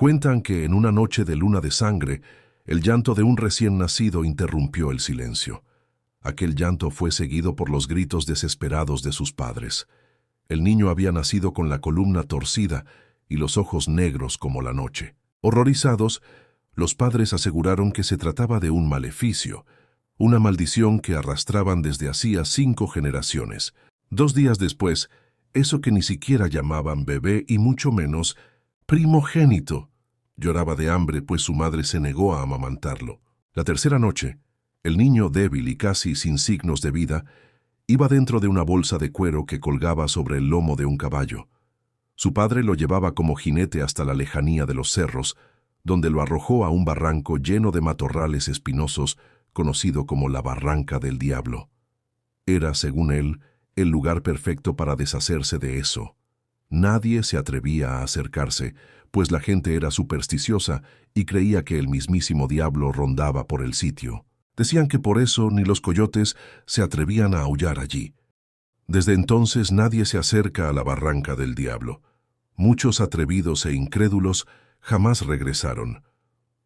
Cuentan que en una noche de luna de sangre, el llanto de un recién nacido interrumpió el silencio. Aquel llanto fue seguido por los gritos desesperados de sus padres. El niño había nacido con la columna torcida y los ojos negros como la noche. Horrorizados, los padres aseguraron que se trataba de un maleficio, una maldición que arrastraban desde hacía 5 generaciones. 2 días después, eso que ni siquiera llamaban bebé y mucho menos primogénito, lloraba de hambre pues su madre se negó a amamantarlo. La tercera noche, el niño débil y casi sin signos de vida iba dentro de una bolsa de cuero que colgaba sobre el lomo de un caballo. Su padre lo llevaba como jinete hasta la lejanía de los cerros, donde lo arrojó a un barranco lleno de matorrales espinosos, conocido como la Barranca del Diablo. Era, según él, el lugar perfecto para deshacerse de eso. Nadie se atrevía a acercarse, pues la gente era supersticiosa y creía que el mismísimo diablo rondaba por el sitio. Decían que por eso ni los coyotes se atrevían a aullar allí. Desde entonces nadie se acerca a la Barranca del Diablo. Muchos atrevidos e incrédulos jamás regresaron.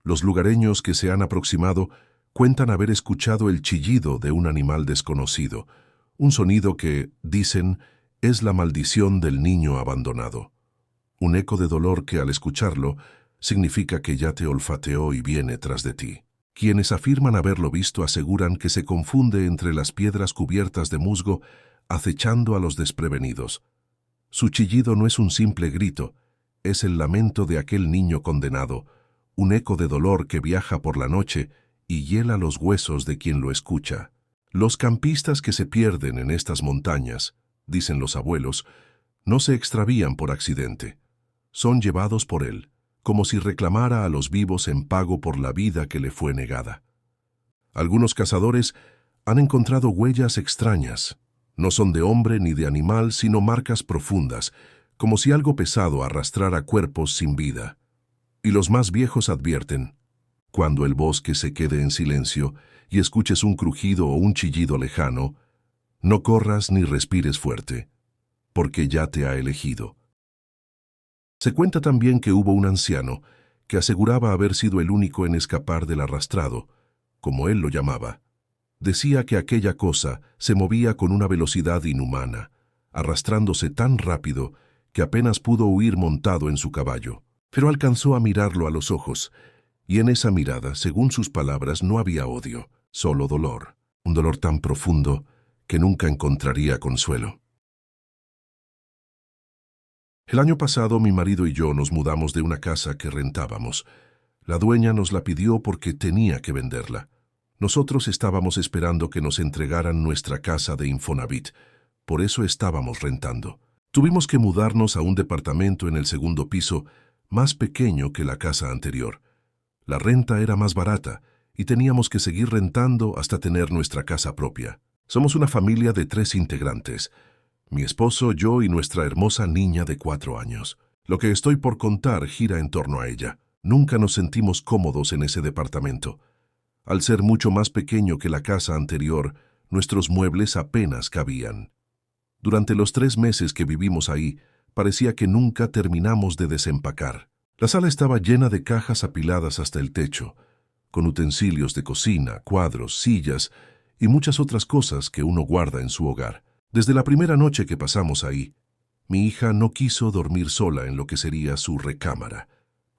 Los lugareños que se han aproximado cuentan haber escuchado el chillido de un animal desconocido, un sonido que, dicen, es la maldición del niño abandonado. Un eco de dolor que al escucharlo significa que ya te olfateó y viene tras de ti. Quienes afirman haberlo visto aseguran que se confunde entre las piedras cubiertas de musgo, acechando a los desprevenidos. Su chillido no es un simple grito, es el lamento de aquel niño condenado, un eco de dolor que viaja por la noche y hiela los huesos de quien lo escucha. Los campistas que se pierden en estas montañas, dicen los abuelos, no se extravían por accidente. Son llevados por él, como si reclamara a los vivos en pago por la vida que le fue negada. Algunos cazadores han encontrado huellas extrañas. No son de hombre ni de animal, sino marcas profundas, como si algo pesado arrastrara cuerpos sin vida. Y los más viejos advierten: cuando el bosque se quede en silencio y escuches un crujido o un chillido lejano, no corras ni respires fuerte, porque ya te ha elegido. Se cuenta también que hubo un anciano que aseguraba haber sido el único en escapar del arrastrado, como él lo llamaba. Decía que aquella cosa se movía con una velocidad inhumana, arrastrándose tan rápido que apenas pudo huir montado en su caballo. Pero alcanzó a mirarlo a los ojos, y en esa mirada, según sus palabras, no había odio, solo dolor, un dolor tan profundo que nunca encontraría consuelo. El año pasado mi marido y yo nos mudamos de una casa que rentábamos. La dueña nos la pidió porque tenía que venderla. Nosotros estábamos esperando que nos entregaran nuestra casa de Infonavit, por eso estábamos rentando. Tuvimos que mudarnos a un departamento en el segundo piso, más pequeño que la casa anterior. La renta era más barata y teníamos que seguir rentando hasta tener nuestra casa propia. Somos una familia de 3 integrantes. Mi esposo, yo y nuestra hermosa niña de 4 años. Lo que estoy por contar gira en torno a ella. Nunca nos sentimos cómodos en ese departamento. Al ser mucho más pequeño que la casa anterior, nuestros muebles apenas cabían. Durante los 3 meses que vivimos ahí, parecía que nunca terminamos de desempacar. La sala estaba llena de cajas apiladas hasta el techo, con utensilios de cocina, cuadros, sillas y muchas otras cosas que uno guarda en su hogar. Desde la primera noche que pasamos ahí, mi hija no quiso dormir sola en lo que sería su recámara.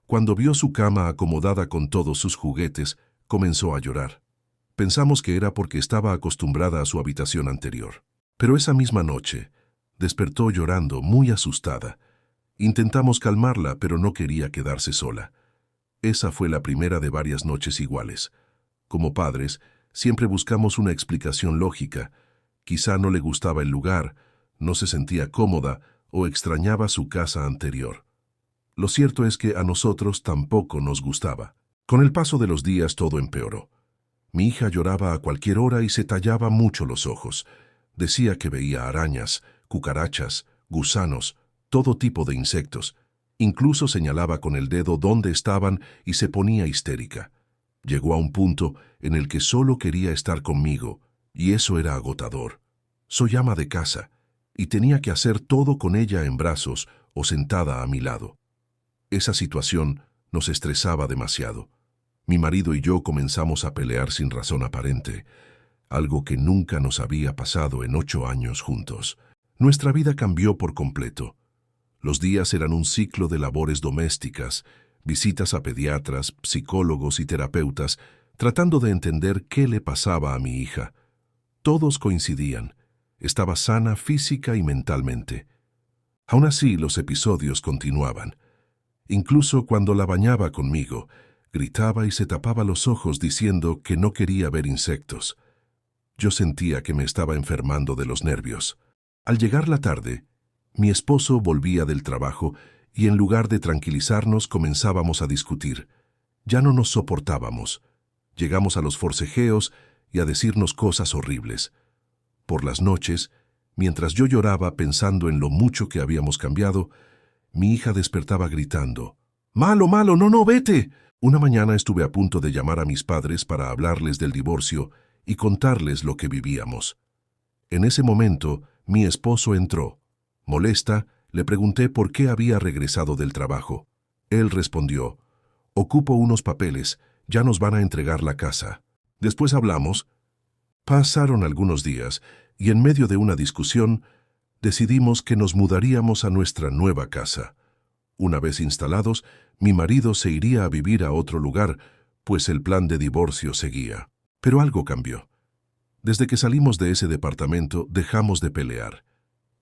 Cuando vio su cama acomodada con todos sus juguetes, comenzó a llorar. Pensamos que era porque estaba acostumbrada a su habitación anterior. Pero esa misma noche, despertó llorando, muy asustada. Intentamos calmarla, pero no quería quedarse sola. Esa fue la primera de varias noches iguales. Como padres, siempre buscamos una explicación lógica. Quizá no le gustaba el lugar, no se sentía cómoda o extrañaba su casa anterior. Lo cierto es que a nosotros tampoco nos gustaba. Con el paso de los días todo empeoró. Mi hija lloraba a cualquier hora y se tallaba mucho los ojos. Decía que veía arañas, cucarachas, gusanos, todo tipo de insectos. Incluso señalaba con el dedo dónde estaban y se ponía histérica. Llegó a un punto en el que solo quería estar conmigo, y eso era agotador. Soy ama de casa, y tenía que hacer todo con ella en brazos o sentada a mi lado. Esa situación Nos estresaba demasiado. Mi marido y yo comenzamos a pelear sin razón aparente, algo que nunca nos había pasado en 8 años juntos. Nuestra vida cambió por completo. Los días eran un ciclo de labores domésticas, visitas a pediatras, psicólogos y terapeutas, tratando de entender qué le pasaba a mi hija. Todos coincidían. Estaba sana física y mentalmente. Aún así, los episodios continuaban. Incluso cuando la bañaba conmigo, gritaba y se tapaba los ojos diciendo que no quería ver insectos. Yo sentía que me estaba enfermando de los nervios. Al llegar la tarde, mi esposo volvía del trabajo y en lugar de tranquilizarnos comenzábamos a discutir. Ya no nos soportábamos. Llegamos a los forcejeos y a decirnos cosas horribles. Por las noches, mientras yo lloraba pensando en lo mucho que habíamos cambiado, mi hija despertaba gritando, «¡Malo, malo, no, no, vete!». Una mañana estuve a punto de llamar a mis padres para hablarles del divorcio y contarles lo que vivíamos. En ese momento, mi esposo entró. Molesta, le pregunté por qué había regresado del trabajo. Él respondió, «Ocupo unos papeles, ya nos van a entregar la casa». Después hablamos. Pasaron algunos días y en medio de una discusión decidimos que nos mudaríamos a nuestra nueva casa. Una vez instalados, mi marido se iría a vivir a otro lugar, pues el plan de divorcio seguía. Pero algo cambió. Desde que salimos de ese departamento, dejamos de pelear.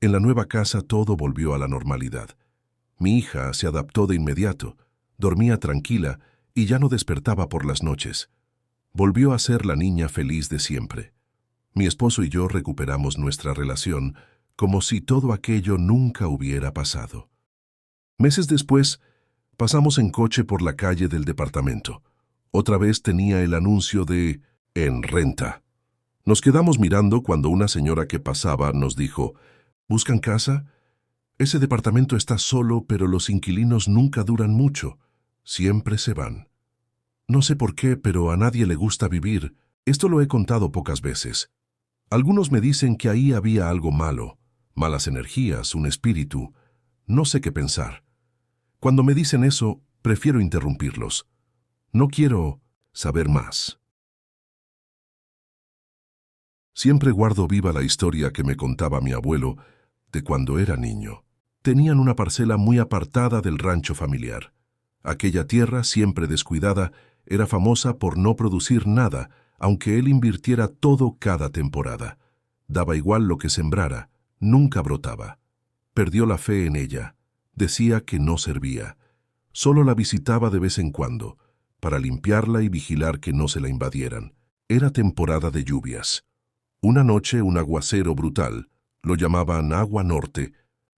En la nueva casa todo volvió a la normalidad. Mi hija se adaptó de inmediato, dormía tranquila y ya no despertaba por las noches. Volvió a ser la niña feliz de siempre. Mi esposo y yo recuperamos nuestra relación como si todo aquello nunca hubiera pasado. Meses después, pasamos en coche por la calle del departamento. Otra vez tenía el anuncio de «En renta». Nos quedamos mirando cuando una señora que pasaba nos dijo, «¿Buscan casa? Ese departamento está solo, pero los inquilinos nunca duran mucho. Siempre se van». No sé por qué, pero a nadie le gusta vivir. Esto lo he contado pocas veces. Algunos me dicen que ahí había algo malo, malas energías, un espíritu. No sé qué pensar. Cuando me dicen eso, prefiero interrumpirlos. No quiero saber más. Siempre guardo viva la historia que me contaba mi abuelo de cuando era niño. Tenían una parcela muy apartada del rancho familiar. Aquella tierra, siempre descuidada, era famosa por no producir nada, aunque él invirtiera todo cada temporada. Daba igual lo que sembrara, nunca brotaba. Perdió la fe en ella. Decía que no servía. Solo la visitaba de vez en cuando, para limpiarla y vigilar que no se la invadieran. Era temporada de lluvias. Una noche un aguacero brutal, lo llamaban agua norte,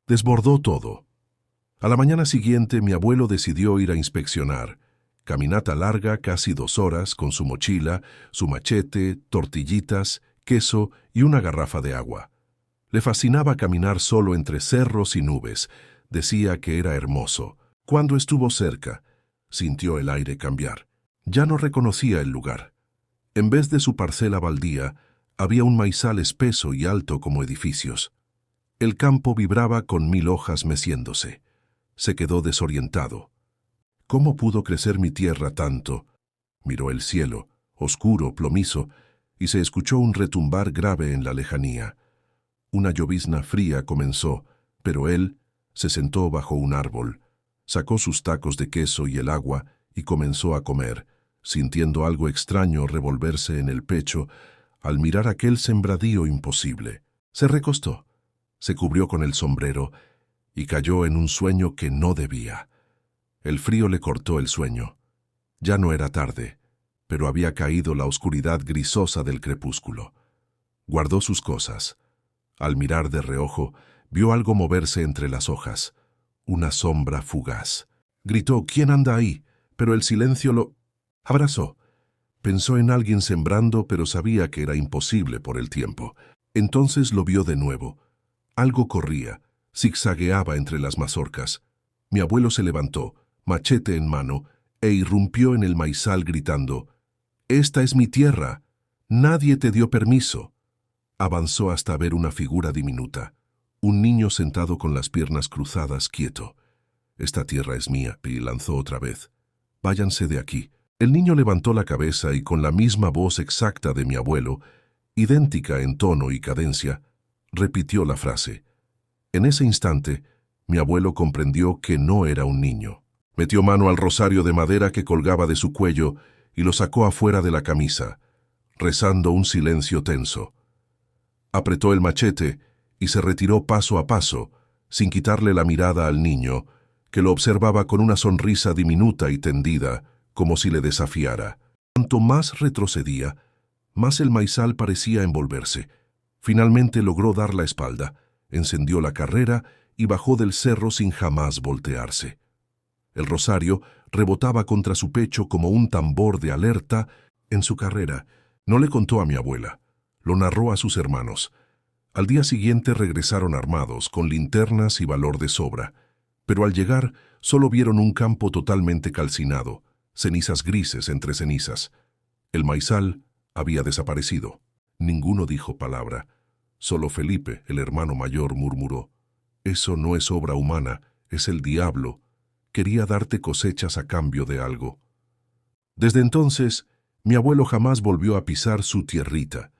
desbordó todo. A la mañana siguiente mi abuelo decidió ir a inspeccionar. Caminata larga, casi 2 horas, con su mochila, su machete, tortillitas, queso y una garrafa de agua. Le fascinaba caminar solo entre cerros y nubes. Decía que era hermoso. Cuando estuvo cerca, sintió el aire cambiar. Ya no reconocía el lugar. En vez de su parcela baldía, había un maizal espeso y alto como edificios. El campo vibraba con 1000 hojas meciéndose. Se quedó desorientado. ¿Cómo pudo crecer mi tierra tanto? Miró el cielo, oscuro, plomizo, y se escuchó un retumbar grave en la lejanía. Una llovizna fría comenzó, pero él se sentó bajo un árbol, sacó sus tacos de queso y el agua y comenzó a comer, sintiendo algo extraño revolverse en el pecho al mirar aquel sembradío imposible. Se recostó, se cubrió con el sombrero y cayó en un sueño que no debía. El frío le cortó el sueño. Ya no era tarde, pero había caído la oscuridad grisosa del crepúsculo. Guardó sus cosas. Al mirar de reojo, vio algo moverse entre las hojas. Una sombra fugaz. Gritó, «¿Quién anda ahí?», pero el silencio lo abrazó. Pensó en alguien sembrando, pero sabía que era imposible por el tiempo. Entonces lo vio de nuevo. Algo corría, zigzagueaba entre las mazorcas. Mi abuelo se levantó, machete en mano, e irrumpió en el maizal gritando, «Esta es mi tierra. Nadie te dio permiso». Avanzó hasta ver una figura diminuta, un niño sentado con las piernas cruzadas, quieto. «Esta tierra es mía», y lanzó otra vez. Váyanse de aquí. El niño levantó la cabeza y con la misma voz exacta de mi abuelo, idéntica en tono y cadencia, repitió la frase. En ese instante, mi abuelo comprendió que no era un niño. Metió mano al rosario de madera que colgaba de su cuello y lo sacó afuera de la camisa, rezando un silencio tenso. Apretó el machete y se retiró paso a paso, sin quitarle la mirada al niño, que lo observaba con una sonrisa diminuta y tendida, como si le desafiara. Cuanto más retrocedía, más el maizal parecía envolverse. Finalmente logró dar la espalda, encendió la carrera y bajó del cerro sin jamás voltearse. El rosario rebotaba contra su pecho como un tambor de alerta en su carrera. No le contó a mi abuela, lo narró a sus hermanos. Al día siguiente regresaron armados, con linternas y valor de sobra, pero al llegar solo vieron un campo totalmente calcinado, cenizas grises entre cenizas. El maizal había desaparecido. Ninguno dijo palabra. Solo Felipe, el hermano mayor, murmuró: «Eso no es obra humana, es el diablo. Quería darte cosechas a cambio de algo». Desde entonces, mi abuelo jamás volvió a pisar su tierrita.